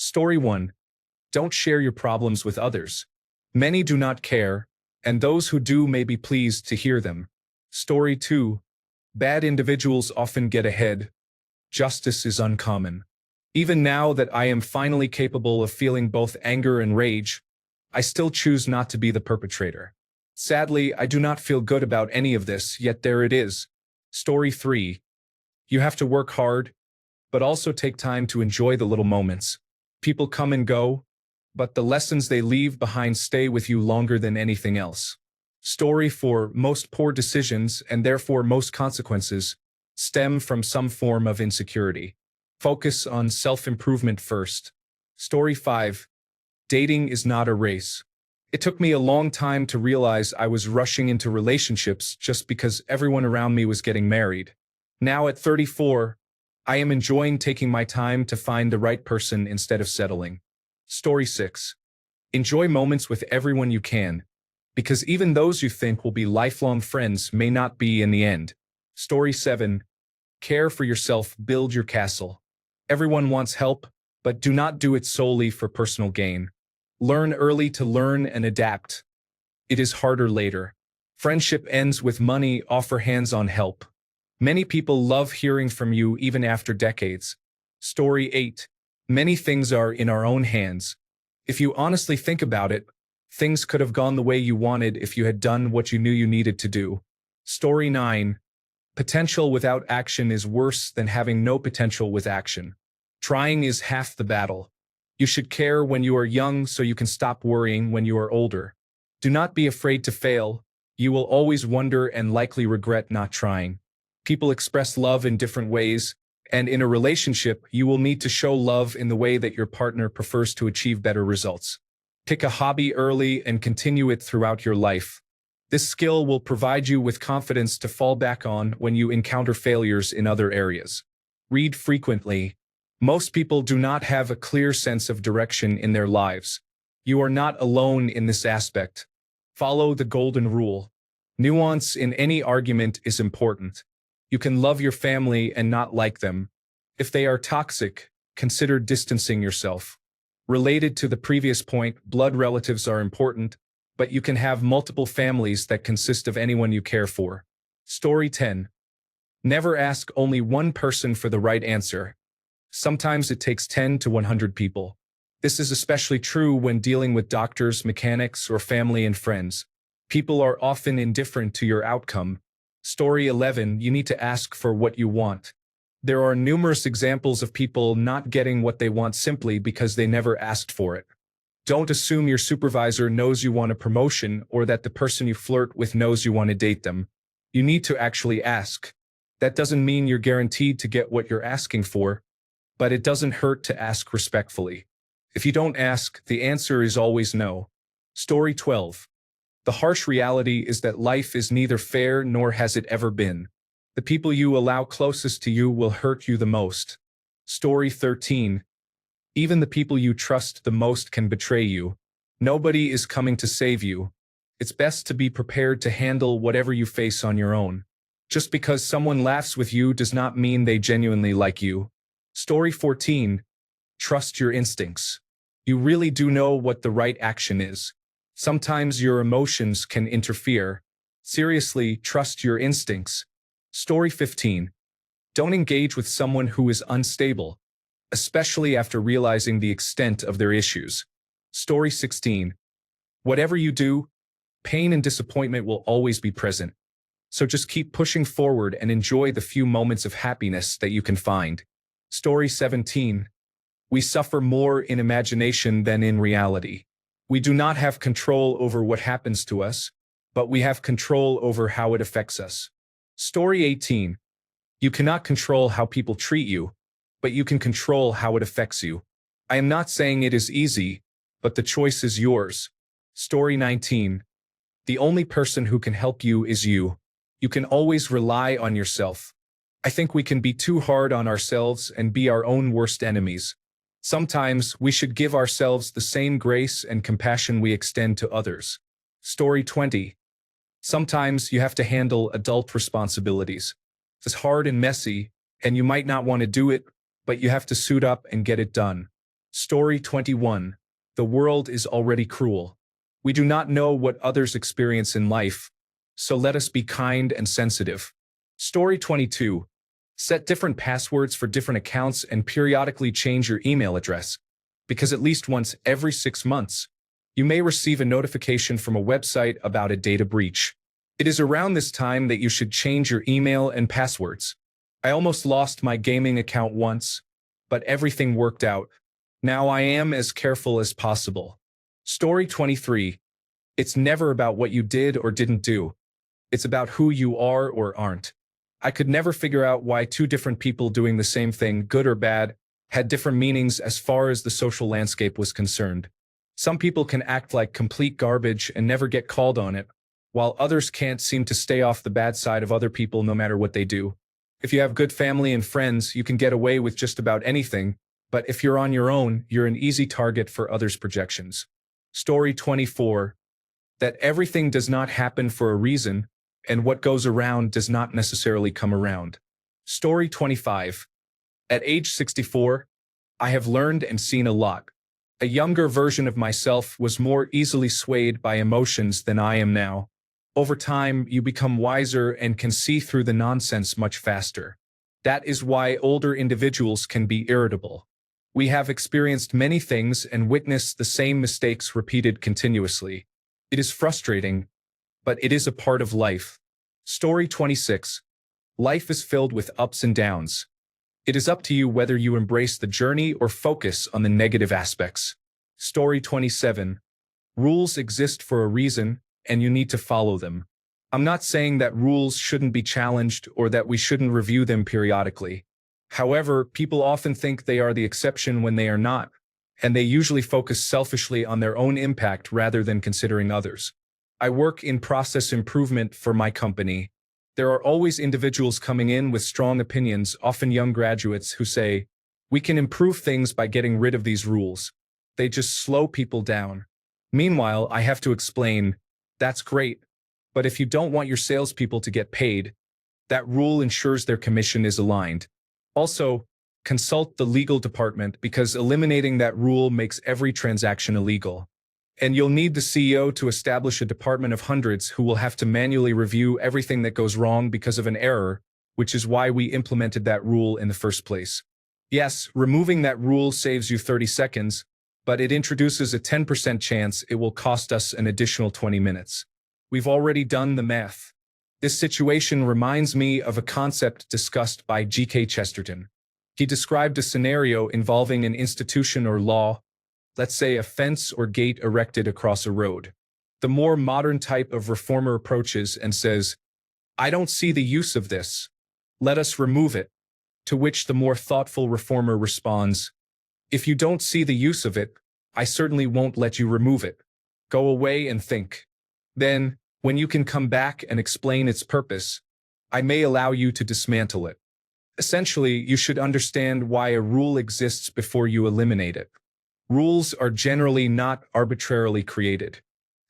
Story 1. Don't share your problems with others. Many do not care, and those who do may be pleased to hear them. Story 2. Bad individuals often get ahead. Justice is uncommon. Even now that I am finally capable of feeling both anger and rage, I still choose not to be the perpetrator. Sadly, I do not feel good about any of this, yet there it is. Story 3. You have to work hard, but also take time to enjoy the little moments. People come and go, but the lessons they leave behind stay with you longer than anything else. Story 4. Most poor decisions, and therefore most consequences, stem from some form of insecurity. Focus on self-improvement first. Story 5. Dating is not a race. It took me a long time to realize I was rushing into relationships just because everyone around me was getting married. Now at 34, I am enjoying taking my time to find the right person instead of settling. Story 6. Enjoy moments with everyone you can, because even those you think will be lifelong friends may not be in the end. Story 7. Care for yourself, build your castle. Everyone wants help, but do not do it solely for personal gain. Learn early to learn and adapt. It is harder later. Friendship ends with money, offer hands-on help. Many people love hearing from you even after decades. Story 8. Many things are in our own hands. If you honestly think about it, things could have gone the way you wanted if you had done what you knew you needed to do. Story 9. Potential without action is worse than having no potential with action. Trying is half the battle. You should care when you are young so you can stop worrying when you are older. Do not be afraid to fail. You will always wonder and likely regret not trying. People express love in different ways, and in a relationship, you will need to show love in the way that your partner prefers to achieve better results. Pick a hobby early and continue it throughout your life. This skill will provide you with confidence to fall back on when you encounter failures in other areas. Read frequently. Most people do not have a clear sense of direction in their lives. You are not alone in this aspect. Follow the golden rule. Nuance in any argument is important. You can love your family and not like them. If they are toxic, consider distancing yourself. Related to the previous point, blood relatives are important, but you can have multiple families that consist of anyone you care for. Story 10. Never ask only one person for the right answer. Sometimes it takes 10 to 100 people. This is especially true when dealing with doctors, mechanics, or family and friends. People are often indifferent to your outcome. Story 11. You need to ask for what you want. There are numerous examples of people not getting what they want simply because they never asked for it. Don't assume your supervisor knows you want a promotion or that the person you flirt with knows you want to date them. You need to actually ask. That doesn't mean you're guaranteed to get what you're asking for, but it doesn't hurt to ask respectfully. If you don't ask, the answer is always no. Story 12. The harsh reality is that life is neither fair nor has it ever been. The people you allow closest to you will hurt you the most. Story 13. Even the people you trust the most can betray you. Nobody is coming to save you. It's best to be prepared to handle whatever you face on your own. Just because someone laughs with you does not mean they genuinely like you. Story 14. Trust your instincts. You really do know what the right action is. Sometimes your emotions can interfere. Seriously, trust your instincts. Story 15. Don't engage with someone who is unstable, especially after realizing the extent of their issues. Story 16. Whatever you do, pain and disappointment will always be present. So just keep pushing forward and enjoy the few moments of happiness that you can find. Story 17. We suffer more in imagination than in reality. We do not have control over what happens to us, but we have control over how it affects us. Story 18. You cannot control how people treat you, but you can control how it affects you. I am not saying it is easy, but the choice is yours. Story 19. The only person who can help you is you. You can always rely on yourself. I think we can be too hard on ourselves and be our own worst enemies. Sometimes we should give ourselves the same grace and compassion we extend to others. Story 20. Sometimes you have to handle adult responsibilities. It's hard and messy, and you might not want to do it, but you have to suit up and get it done. Story 21. The world is already cruel. We do not know what others experience in life, so let us be kind and sensitive. Story 22. Set different passwords for different accounts and periodically change your email address, because at least once every 6 months, you may receive a notification from a website about a data breach. It is around this time that you should change your email and passwords. I almost lost my gaming account once, but everything worked out. Now I am as careful as possible. Story 23. It's never about what you did or didn't do. It's about who you are or aren't. I could never figure out why two different people doing the same thing, good or bad, had different meanings as far as the social landscape was concerned. Some people can act like complete garbage and never get called on it, while others can't seem to stay off the bad side of other people no matter what they do. If you have good family and friends, you can get away with just about anything, but if you're on your own, you're an easy target for others' projections. Story 24. That everything does not happen for a reason, and what goes around does not necessarily come around. Story 25. At age 64, I have learned and seen a lot. A younger version of myself was more easily swayed by emotions than I am now. Over time, you become wiser and can see through the nonsense much faster. That is why older individuals can be irritable. We have experienced many things and witnessed the same mistakes repeated continuously. It is frustrating, but it is a part of life. Story 26. Life is filled with ups and downs. It is up to you whether you embrace the journey or focus on the negative aspects. Story 27. Rules exist for a reason, and you need to follow them. I'm not saying that rules shouldn't be challenged or that we shouldn't review them periodically. However, people often think they are the exception when they are not, and they usually focus selfishly on their own impact rather than considering others. I work in process improvement for my company. There are always individuals coming in with strong opinions, often young graduates, who say, "We can improve things by getting rid of these rules. They just slow people down." Meanwhile, I have to explain, that's great, but if you don't want your salespeople to get paid, that rule ensures their commission is aligned. Also, consult the legal department because eliminating that rule makes every transaction illegal. And you'll need the CEO to establish a department of hundreds who will have to manually review everything that goes wrong because of an error, which is why we implemented that rule in the first place. Yes, removing that rule saves you 30 seconds, but it introduces a 10% chance it will cost us an additional 20 minutes. We've already done the math. This situation reminds me of a concept discussed by G.K. Chesterton. He described a scenario involving an institution or law, let's say a fence or gate erected across a road. The more modern type of reformer approaches and says, "I don't see the use of this. Let us remove it." To which the more thoughtful reformer responds, "If you don't see the use of it, I certainly won't let you remove it. Go away and think. Then, when you can come back and explain its purpose, I may allow you to dismantle it." Essentially, you should understand why a rule exists before you eliminate it. Rules are generally not arbitrarily created.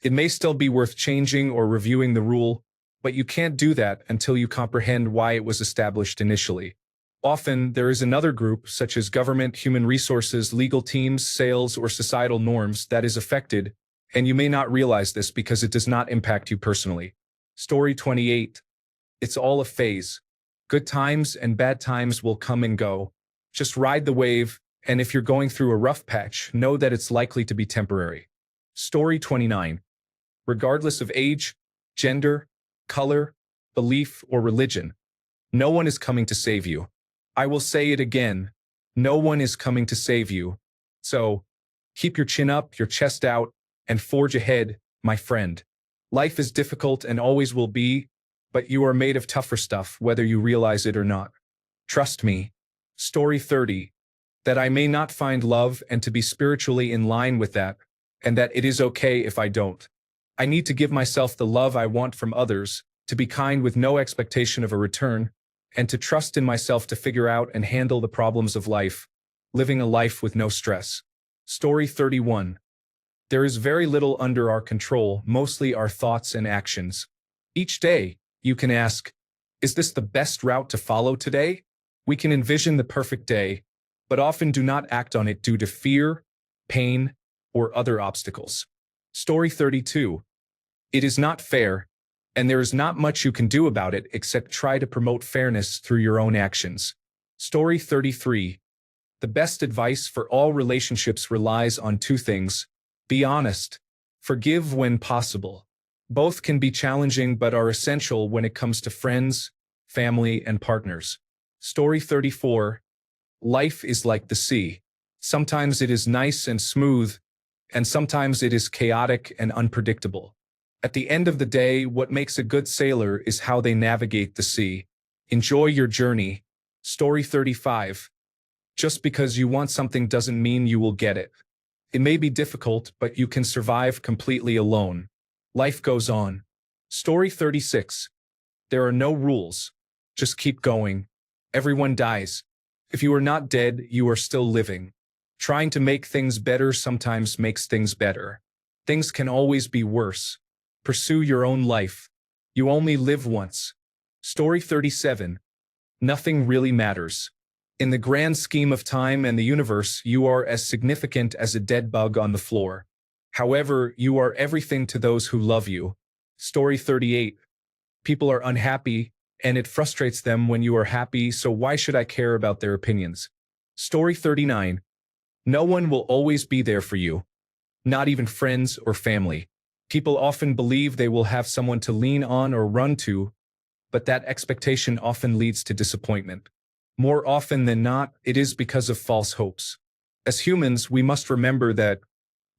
It may still be worth changing or reviewing the rule, but you can't do that until you comprehend why it was established initially. Often, there is another group, such as government, human resources, legal teams, sales, or societal norms, that is affected, and you may not realize this because it does not impact you personally. Story 28. It's all a phase. Good times and bad times will come and go. Just ride the wave, and if you're going through a rough patch, know that it's likely to be temporary. Story 29. Regardless of age, gender, color, belief, or religion, no one is coming to save you. I will say it again, no one is coming to save you. So, keep your chin up, your chest out, and forge ahead, my friend. Life is difficult and always will be, but you are made of tougher stuff, whether you realize it or not. Trust me. Story 30. That I may not find love and to be spiritually in line with that, and that it is okay if I don't. I need to give myself the love I want from others, to be kind with no expectation of a return, and to trust in myself to figure out and handle the problems of life, living a life with no stress. Story 31. There is very little under our control, mostly our thoughts and actions. Each day, you can ask, is this the best route to follow today? We can envision the perfect day, but often do not act on it due to fear, pain, or other obstacles. Story 32. It is not fair, and there is not much you can do about it except try to promote fairness through your own actions. Story 33. The best advice for all relationships relies on two things. Be honest. Forgive when possible. Both can be challenging but are essential when it comes to friends, family, and partners. Story 34. Life is like the sea. Sometimes it is nice and smooth, and sometimes it is chaotic and unpredictable. At the end of the day, what makes a good sailor is how they navigate the sea. Enjoy your journey. Story 35. Just because you want something doesn't mean you will get it. It may be difficult, but you can survive completely alone. Life goes on. Story 36. There are no rules. Just keep going. Everyone dies. If you are not dead, you are still living. Trying to make things better sometimes makes things better. Things can always be worse. Pursue your own life. You only live once. Story 37. Nothing really matters. In the grand scheme of time and the universe, you are as significant as a dead bug on the floor. However, you are everything to those who love you. Story 38. People are unhappy, and it frustrates them when you are happy, so why should I care about their opinions? Story 39. No one will always be there for you. Not even friends or family. People often believe they will have someone to lean on or run to, but that expectation often leads to disappointment. More often than not, it is because of false hopes. As humans, we must remember that,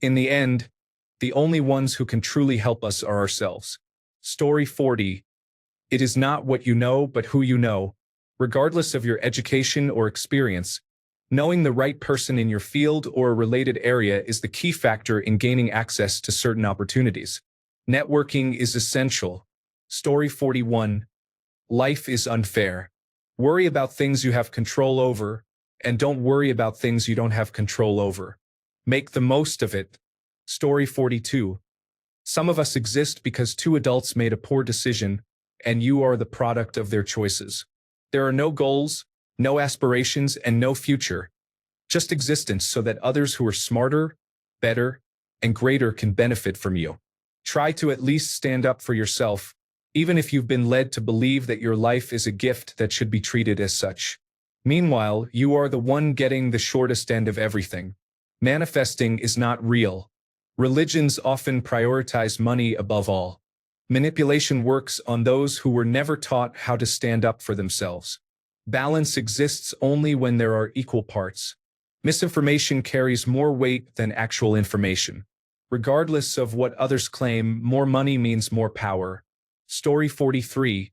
in the end, the only ones who can truly help us are ourselves. Story 40. It is not what you know, but who you know. Regardless of your education or experience, knowing the right person in your field or a related area is the key factor in gaining access to certain opportunities. Networking is essential. Story 41. Life is unfair. Worry about things you have control over, and don't worry about things you don't have control over. Make the most of it. Story 42. Some of us exist because two adults made a poor decision, and you are the product of their choices. There are no goals, no aspirations, and no future. Just existence so that others who are smarter, better, and greater can benefit from you. Try to at least stand up for yourself, even if you've been led to believe that your life is a gift that should be treated as such. Meanwhile, you are the one getting the shortest end of everything. Manifesting is not real. Religions often prioritize money above all. Manipulation works on those who were never taught how to stand up for themselves. Balance exists only when there are equal parts. Misinformation carries more weight than actual information. Regardless of what others claim, more money means more power. Story 43.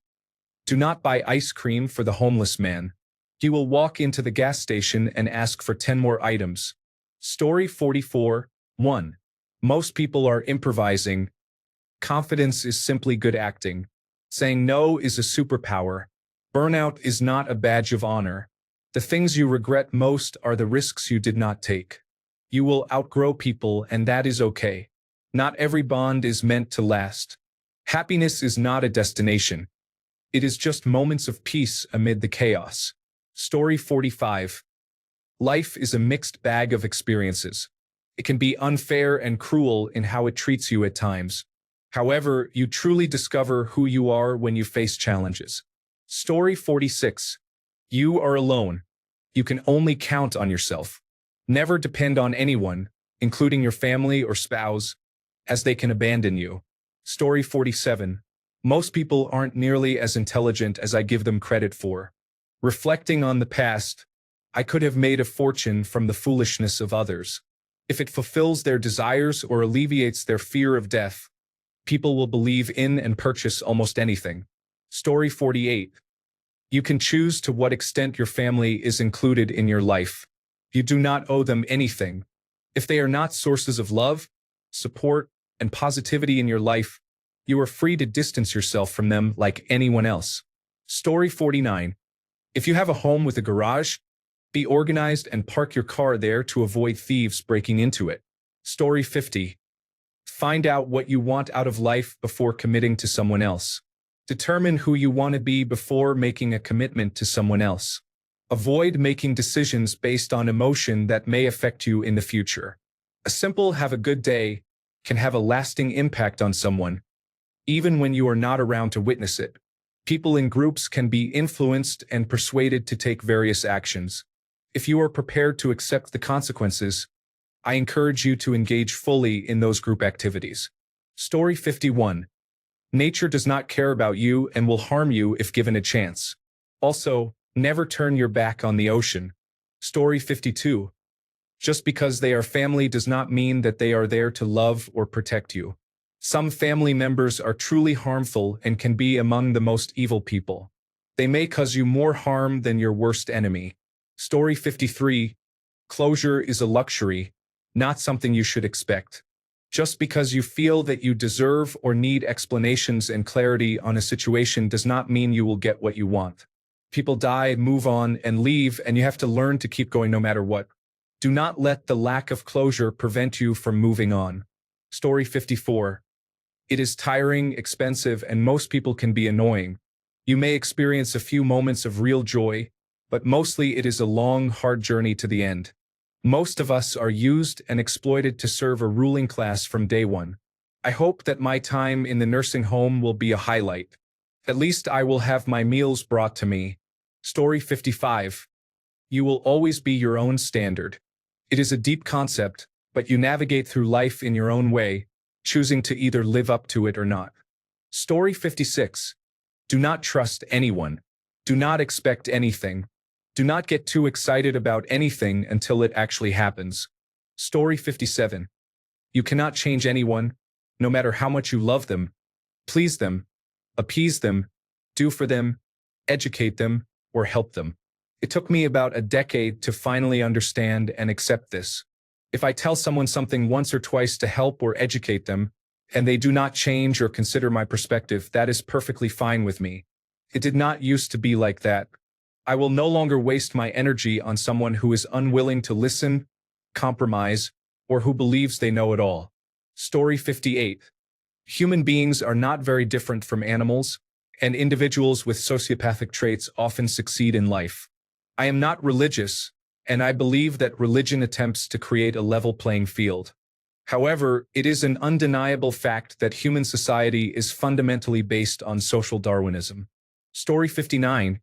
Do not buy ice cream for the homeless man. He will walk into the gas station and ask for 10 more items. Story 44. 1. Most people are improvising. Confidence is simply good acting. Saying no is a superpower. Burnout is not a badge of honor. The things you regret most are the risks you did not take. You will outgrow people, and that is okay. Not every bond is meant to last. Happiness is not a destination. It is just moments of peace amid the chaos. Story 45. Life is a mixed bag of experiences. It can be unfair and cruel in how it treats you at times. However, you truly discover who you are when you face challenges. Story 46. You are alone. You can only count on yourself. Never depend on anyone, including your family or spouse, as they can abandon you. Story 47. Most people aren't nearly as intelligent as I give them credit for. Reflecting on the past, I could have made a fortune from the foolishness of others. If it fulfills their desires or alleviates their fear of death, people will believe in and purchase almost anything. Story 48. You can choose to what extent your family is included in your life. You do not owe them anything. If they are not sources of love, support, and positivity in your life, you are free to distance yourself from them like anyone else. Story 49. If you have a home with a garage, be organized and park your car there to avoid thieves breaking into it. Story 50. Find out what you want out of life before committing to someone else. Determine who you want to be before making a commitment to someone else. Avoid making decisions based on emotion that may affect you in the future. A simple "have a good day" can have a lasting impact on someone, even when you are not around to witness it. People in groups can be influenced and persuaded to take various actions. If you are prepared to accept the consequences, I encourage you to engage fully in those group activities. Story 51. Nature does not care about you and will harm you if given a chance. Also, never turn your back on the ocean. Story 52. Just because they are family does not mean that they are there to love or protect you. Some family members are truly harmful and can be among the most evil people. They may cause you more harm than your worst enemy. Story 53. Closure is a luxury, not something you should expect. Just because you feel that you deserve or need explanations and clarity on a situation does not mean you will get what you want. People die, move on, and leave, and you have to learn to keep going no matter what. Do not let the lack of closure prevent you from moving on. Story 54. It is tiring, expensive, and most people can be annoying. You may experience a few moments of real joy, but mostly it is a long, hard journey to the end. Most of us are used and exploited to serve a ruling class from day one. I hope that my time in the nursing home will be a highlight. At least I will have my meals brought to me. Story 55. You will always be your own standard. It is a deep concept, but you navigate through life in your own way, choosing to either live up to it or not. Story 56. Do not trust anyone. Do not expect anything. Do not get too excited about anything until it actually happens. Story 57. You cannot change anyone, no matter how much you love them, please them, appease them, do for them, educate them, or help them. It took me about a decade to finally understand and accept this. If I tell someone something once or twice to help or educate them, and they do not change or consider my perspective, that is perfectly fine with me. It did not used to be like that. I will no longer waste my energy on someone who is unwilling to listen, compromise, or who believes they know it all. Story 58. Human beings are not very different from animals, and individuals with sociopathic traits often succeed in life. I am not religious, and I believe that religion attempts to create a level playing field. However, it is an undeniable fact that human society is fundamentally based on social Darwinism. Story 59.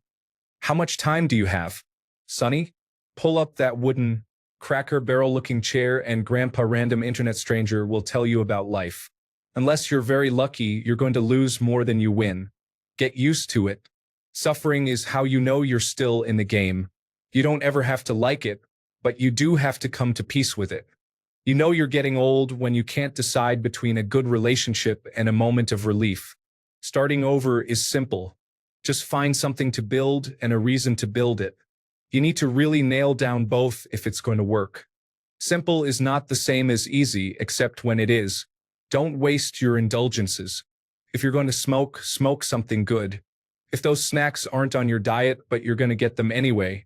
How much time do you have? Sonny, pull up that wooden, Cracker Barrel-looking chair and Grandpa Random Internet Stranger will tell you about life. Unless you're very lucky, you're going to lose more than you win. Get used to it. Suffering is how you know you're still in the game. You don't ever have to like it, but you do have to come to peace with it. You know you're getting old when you can't decide between a good relationship and a moment of relief. Starting over is simple. Just find something to build and a reason to build it. You need to really nail down both if it's going to work. Simple is not the same as easy, except when it is. Don't waste your indulgences. If you're going to smoke, smoke something good. If those snacks aren't on your diet but you're going to get them anyway,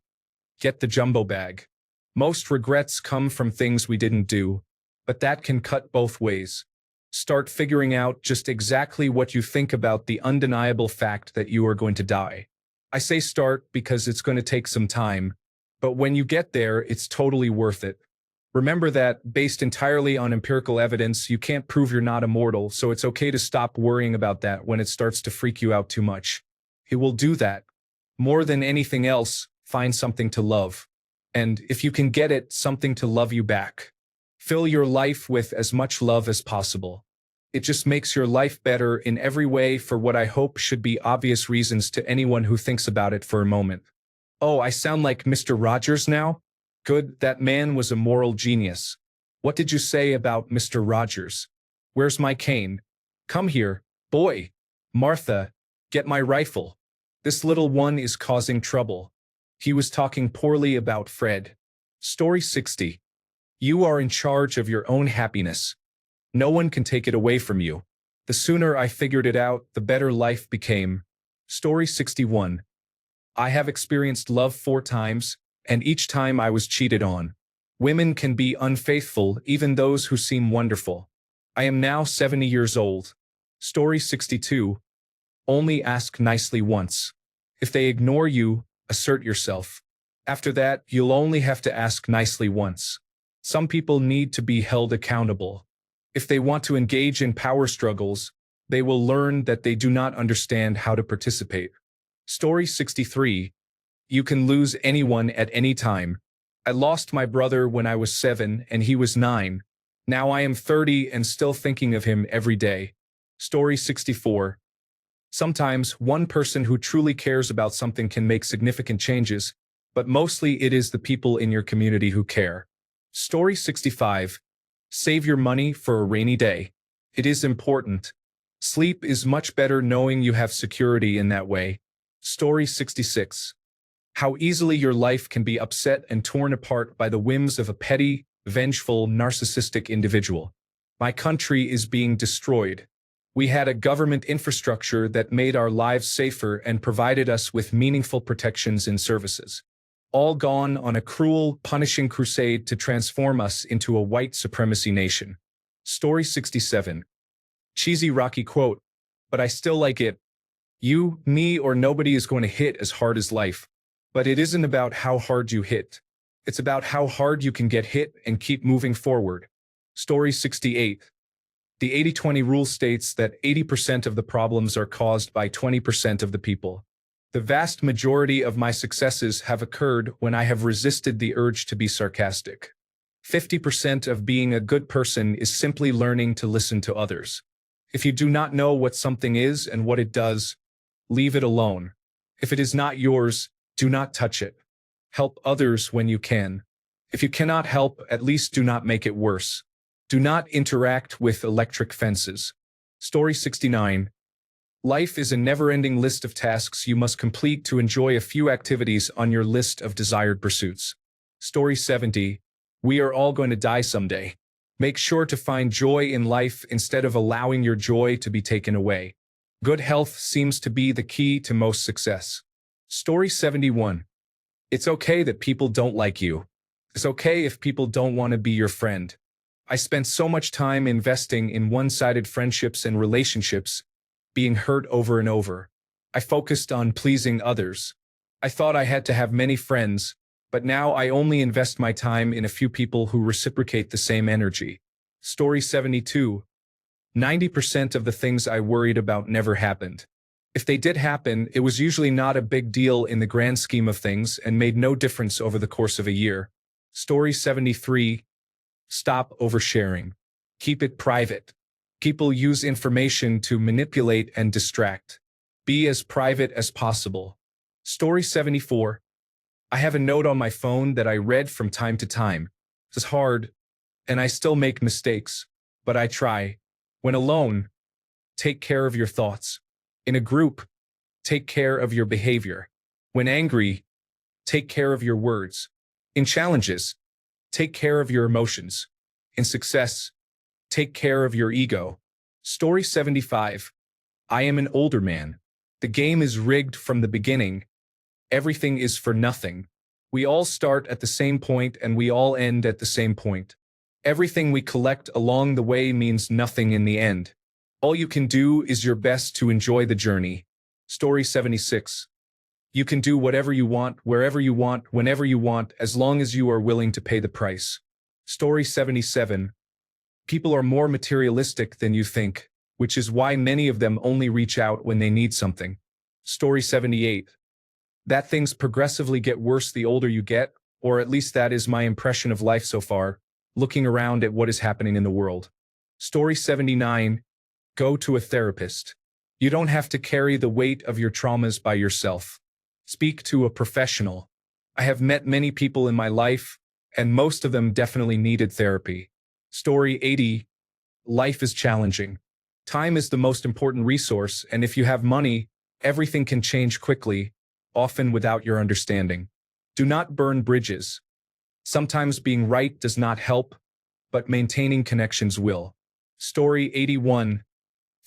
get the jumbo bag. Most regrets come from things we didn't do, but that can cut both ways. Start figuring out just exactly what you think about the undeniable fact that you are going to die. I say start because it's going to take some time, but when you get there, it's totally worth it. Remember that, based entirely on empirical evidence, you can't prove you're not immortal, so it's okay to stop worrying about that when it starts to freak you out too much. It will do that. More than anything else, find something to love. And if you can get it, something to love you back. Fill your life with as much love as possible. It just makes your life better in every way for what I hope should be obvious reasons to anyone who thinks about it for a moment. Oh, I sound like Mr. Rogers now? Good, that man was a moral genius. What did you say about Mr. Rogers? Where's my cane? Come here, boy. Martha, get my rifle. This little one is causing trouble. He was talking poorly about Fred. Story 60. You are in charge of your own happiness. No one can take it away from you. The sooner I figured it out, the better life became. Story 61. I have experienced love 4 times, and each time I was cheated on. Women can be unfaithful, even those who seem wonderful. I am now 70 years old. Story 62. Only ask nicely once. If they ignore you, assert yourself. After that, you'll only have to ask nicely once. Some people need to be held accountable. If they want to engage in power struggles, they will learn that they do not understand how to participate. Story 63. You can lose anyone at any time. I lost my brother when I was 7 and he was 9. Now I am 30 and still thinking of him every day. Story 64. Sometimes one person who truly cares about something can make significant changes, but mostly it is the people in your community who care. Story 65. Save your money for a rainy day. It is important. Sleep is much better knowing you have security in that way. Story 66. How easily your life can be upset and torn apart by the whims of a petty, vengeful, narcissistic individual. My country is being destroyed. We had a government infrastructure that made our lives safer and provided us with meaningful protections and services. All gone on a cruel, punishing crusade to transform us into a white supremacy nation. Story 67. Cheesy Rocky quote, but I still like it. You, me, or nobody is going to hit as hard as life. But it isn't about how hard you hit. It's about how hard you can get hit and keep moving forward. Story 68. The 80-20 rule states that 80% of the problems are caused by 20% of the people. The vast majority of my successes have occurred when I have resisted the urge to be sarcastic. 50% of being a good person is simply learning to listen to others. If you do not know what something is and what it does, leave it alone. If it is not yours, do not touch it. Help others when you can. If you cannot help, at least do not make it worse. Do not interact with electric fences. Story 69. Life is a never-ending list of tasks you must complete to enjoy a few activities on your list of desired pursuits. Story 70. We are all going to die someday. Make sure to find joy in life instead of allowing your joy to be taken away. Good health seems to be the key to most success. Story 71. It's okay that people don't like you. It's okay if people don't want to be your friend. I spent so much time investing in one-sided friendships and relationships, being hurt over and over. I focused on pleasing others. I thought I had to have many friends, but now I only invest my time in a few people who reciprocate the same energy. Story 72. 90% of the things I worried about never happened. If they did happen, it was usually not a big deal in the grand scheme of things and made no difference over the course of a year. Story 73. Stop oversharing. Keep it private. People use information to manipulate and distract. Be as private as possible. Story 74. I have a note on my phone that I read from time to time. It's hard, and I still make mistakes, but I try. When alone, take care of your thoughts. In a group, take care of your behavior. When angry, take care of your words. In challenges, take care of your emotions. In success, take care of your ego. Story 75. I am an older man. The game is rigged from the beginning. Everything is for nothing. We all start at the same point and we all end at the same point. Everything we collect along the way means nothing in the end. All you can do is your best to enjoy the journey. Story 76. You can do whatever you want, wherever you want, whenever you want, as long as you are willing to pay the price. Story 77. People are more materialistic than you think, which is why many of them only reach out when they need something. Story 78. That things progressively get worse the older you get, or at least that is my impression of life so far, looking around at what is happening in the world. Story 79. Go to a therapist. You don't have to carry the weight of your traumas by yourself. Speak to a professional. I have met many people in my life, and most of them definitely needed therapy. Story 80. Life is challenging. Time is the most important resource, and if you have money, everything can change quickly, often without your understanding. Do not burn bridges. Sometimes being right does not help, but maintaining connections will. Story 81.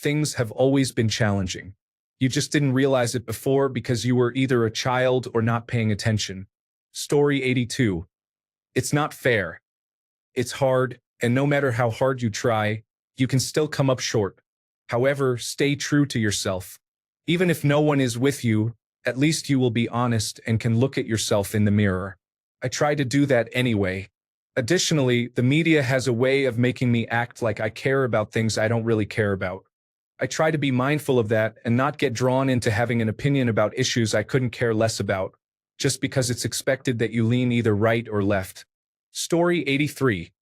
Things have always been challenging. You just didn't realize it before because you were either a child or not paying attention. Story 82. It's not fair. It's hard, and no matter how hard you try, you can still come up short. However, stay true to yourself. Even if no one is with you, At least you will be honest and can look at yourself in the mirror. I try to do that anyway. Additionally, the media has a way of making me act like I care about things I don't really care about. I try to be mindful of that and not get drawn into having an opinion about issues I couldn't care less about, just because it's expected that you lean either right or left. Story 83.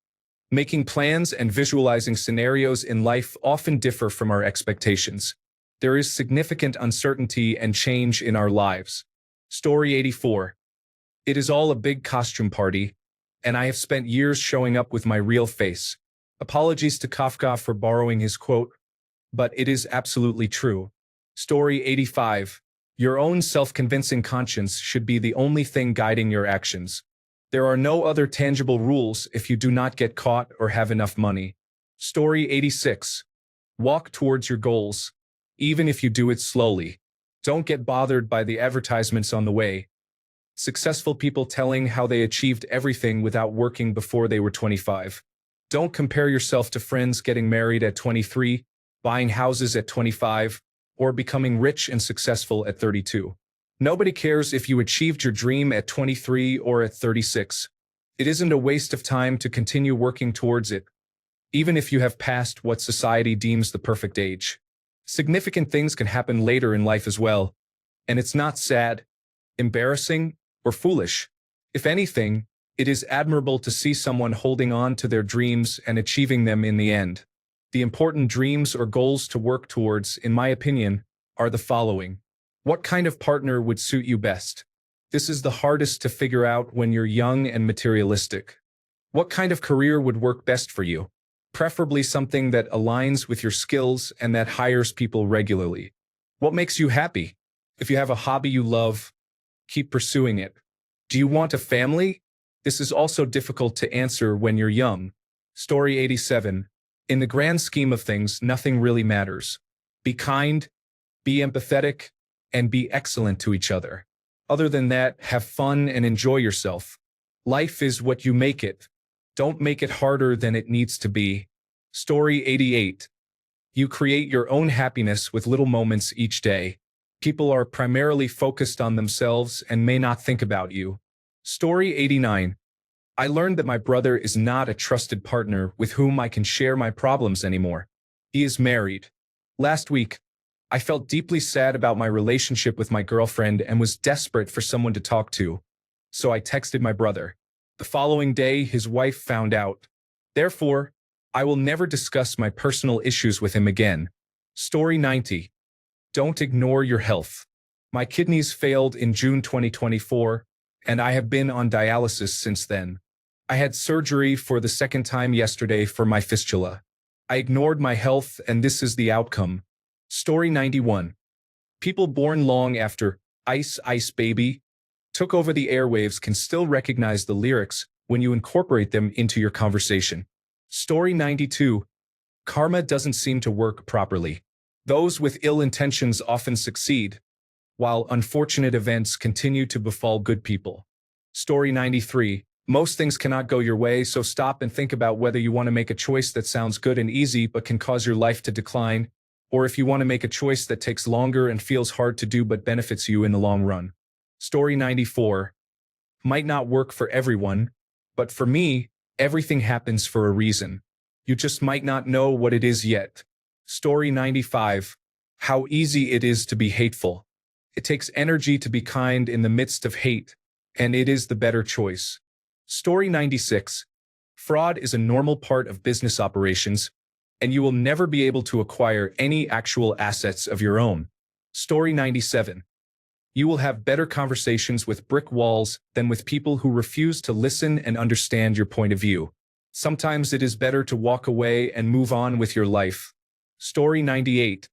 Making plans and visualizing scenarios in life often differ from our expectations. There is significant uncertainty and change in our lives. Story 84. It is all a big costume party, and I have spent years showing up with my real face. Apologies to Kafka for borrowing his quote, but it is absolutely true. Story 85. Your own self-convincing conscience should be the only thing guiding your actions. There are no other tangible rules if you do not get caught or have enough money. Story 86. Walk towards your goals, even if you do it slowly. Don't get bothered by the advertisements on the way. Successful people telling how they achieved everything without working before they were 25. Don't compare yourself to friends getting married at 23, buying houses at 25, or becoming rich and successful at 32. Nobody cares if you achieved your dream at 23 or at 36. It isn't a waste of time to continue working towards it, even if you have passed what society deems the perfect age. Significant things can happen later in life as well, and it's not sad, embarrassing, or foolish. If anything, it is admirable to see someone holding on to their dreams and achieving them in the end. The important dreams or goals to work towards, in my opinion, are the following. What kind of partner would suit you best? This is the hardest to figure out when you're young and materialistic. What kind of career would work best for you? Preferably something that aligns with your skills and that hires people regularly. What makes you happy? If you have a hobby you love, keep pursuing it. Do you want a family? This is also difficult to answer when you're young. Story 87. In the grand scheme of things, nothing really matters. Be kind, be empathetic, and be excellent to each other. Other than that, have fun and enjoy yourself. Life is what you make it. Don't make it harder than it needs to be. Story 88. You create your own happiness with little moments each day. People are primarily focused on themselves and may not think about you. Story 89. I learned that my brother is not a trusted partner with whom I can share my problems anymore. He is married. Last week, I felt deeply sad about my relationship with my girlfriend and was desperate for someone to talk to. So I texted my brother. The following day, his wife found out. Therefore, I will never discuss my personal issues with him again. Story 90. Don't ignore your health. My kidneys failed in June 2024, and I have been on dialysis since then. I had surgery for the second time yesterday for my fistula. I ignored my health, and this is the outcome. Story 91. People born long after Ice Ice Baby took over the airwaves can still recognize the lyrics when you incorporate them into your conversation. Story 92. Karma doesn't seem to work properly. Those with ill intentions often succeed, while unfortunate events continue to befall good people. Story 93. Most things cannot go your way, so stop and think about whether you want to make a choice that sounds good and easy but can cause your life to decline, or if you want to make a choice that takes longer and feels hard to do but benefits you in the long run. Story 94. Might not work for everyone, but for me, everything happens for a reason. You just might not know what it is yet. Story 95. How easy it is to be hateful. It takes energy to be kind in the midst of hate, and it is the better choice. Story 96. Fraud is a normal part of business operations, and you will never be able to acquire any actual assets of your own. Story 97. You will have better conversations with brick walls than with people who refuse to listen and understand your point of view. Sometimes it is better to walk away and move on with your life. Story 98.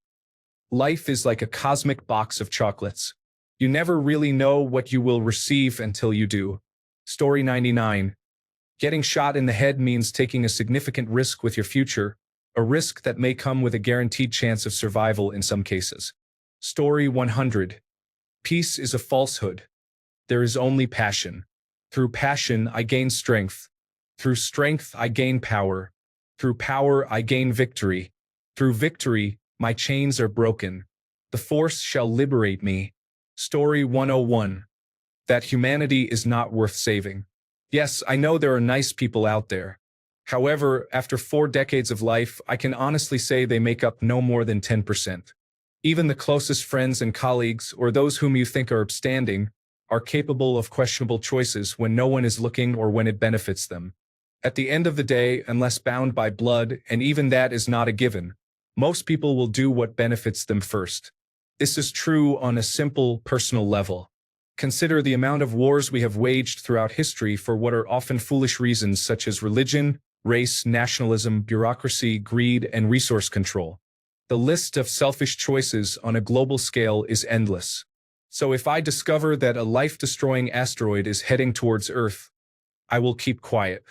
Life is like a cosmic box of chocolates. You never really know what you will receive until you do. Story 99. Getting shot in the head means taking a significant risk with your future, a risk that may come with a guaranteed chance of survival in some cases. Story 100. Peace is a falsehood. There is only passion. Through passion, I gain strength. Through strength, I gain power. Through power, I gain victory. Through victory, my chains are broken. The force shall liberate me. Story 101. That humanity is not worth saving. Yes, I know there are nice people out there. However, after 4 decades of life, I can honestly say they make up no more than 10%. Even the closest friends and colleagues, or those whom you think are upstanding, are capable of questionable choices when no one is looking or when it benefits them. At the end of the day, unless bound by blood, and even that is not a given, most people will do what benefits them first. This is true on a simple, personal level. Consider the amount of wars we have waged throughout history for what are often foolish reasons such as religion, race, nationalism, bureaucracy, greed, and resource control. The list of selfish choices on a global scale is endless. So if I discover that a life-destroying asteroid is heading towards Earth, I will keep quiet.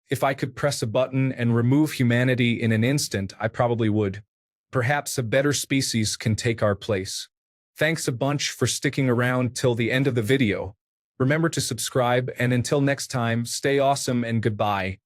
If I could press a button and remove humanity in an instant, I probably would. Perhaps a better species can take our place. Thanks a bunch for sticking around till the end of the video. Remember to subscribe, and until next time, stay awesome and goodbye.